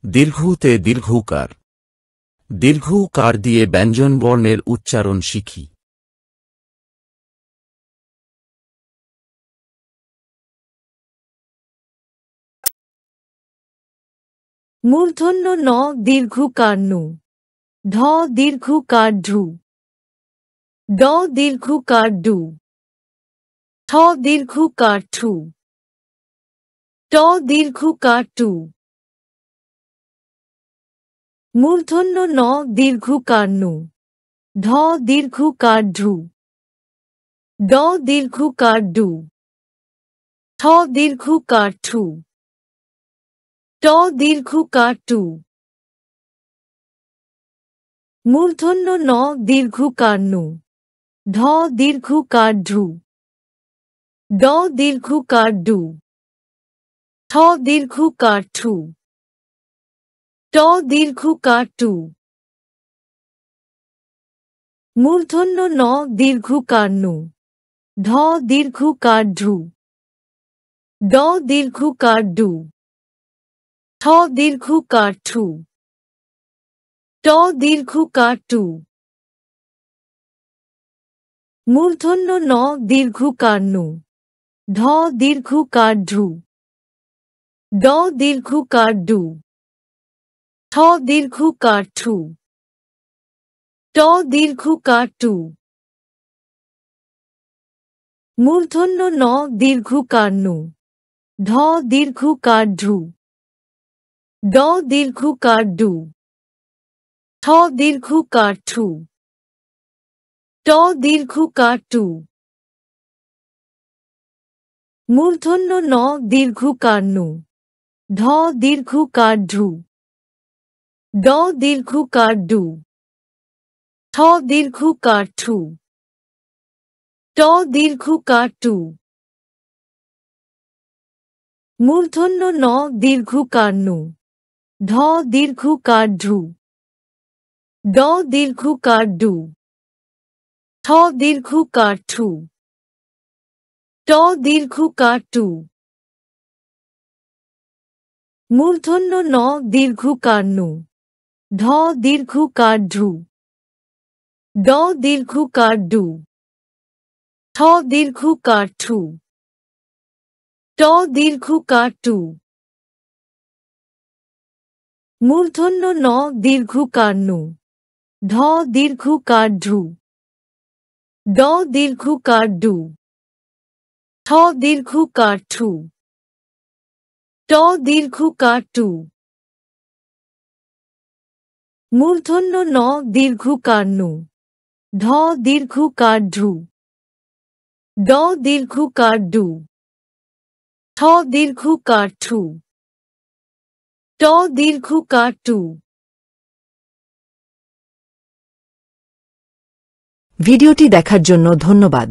দীর্ঘতে দীর্ঘকার। দীর্ঘকার দিয়ে ব্যঞ্জনবর্ণের উচ্চারণ শিখি। মূর্ধন্য ন দীর্ঘকার নু, ঢ দীর্ঘকার ঢু, ড দীর্ঘকার ডু, ঠ দীর্ঘকার ঠু, ট দীর্ঘকার টু। মূর্ধন্য ন দীর্ঘকার নু, ঢ দীর্ঘকার ঢু, ড দীর্ঘকার ডু, ঠ দীর্ঘকার ঠু, ট দীর্ঘকার টু। মূর্ধন্য ন দীর্ঘকার নু, ঢ দীর্ঘকার ঢু, ড দীর্ঘকার ডু, ঠ দীর্ঘকার ঠু, ট দীর্ঘকার টু। মূর্ধন্য ন দীর্ঘকার নু, ঢ দীর্ঘকার ঢু, ড দীর্ঘকার ডু, ঠ দীর্ঘকার ঠু, ট দীর্ঘকার টু। মূর্ধন্য ন দীর্ঘকার নু, ঢ দীর্ঘকার ঢু, ড দীর্ঘকার ডু, ঠ দীর্ঘকার ঠু, ট দীর্ঘকার টু। মূর্ধন্য ন দীর্ঘকার নু, ঢ দীর্ঘকার ঢু, ড দীর্ঘকার ডু, ঠ দীর্ঘকার ঠু, ট দীর্ঘকার টু। মূর্ধন্য ন দীর্ঘকার নু, ঢ দীর্ঘকার ঢু, ড দীর্ঘকার ডু, ঠ দীর্ঘকার ঠু, ট দীর্ঘকার টু। মূর্ধন্য ন দীর্ঘকার নু, ঢ দীর্ঘকার ঢু, ড দীর্ঘকার ডু, ঠ দীর্ঘকার ঠু, ট দীর্ঘকার টু। মূর্ধন্য ন দীর্ঘকার নু, ঢ দীর্ঘকার ঢু, ড দীর্ঘকার ডু, ঠ দীর্ঘকার ঠু, ট দীর্ঘকার টু। মূর্ধন্য ন দীর্ঘকার নু, ঢ দীর্ঘকার ঢু, ড দীর্ঘকার ডু, ঠ দীর্ঘকার ঠু, ট দীর্ঘকার টু। মূর্ধন্য ন দীর্ঘকার নু, ঢ দীর্ঘকার ঢু, ড দীর্ঘকার ডু, ঠ দীর্ঘকার ঠু, ট দীর্ঘকার টু। ভিডিওটি দেখার জন্য ধন্যবাদ।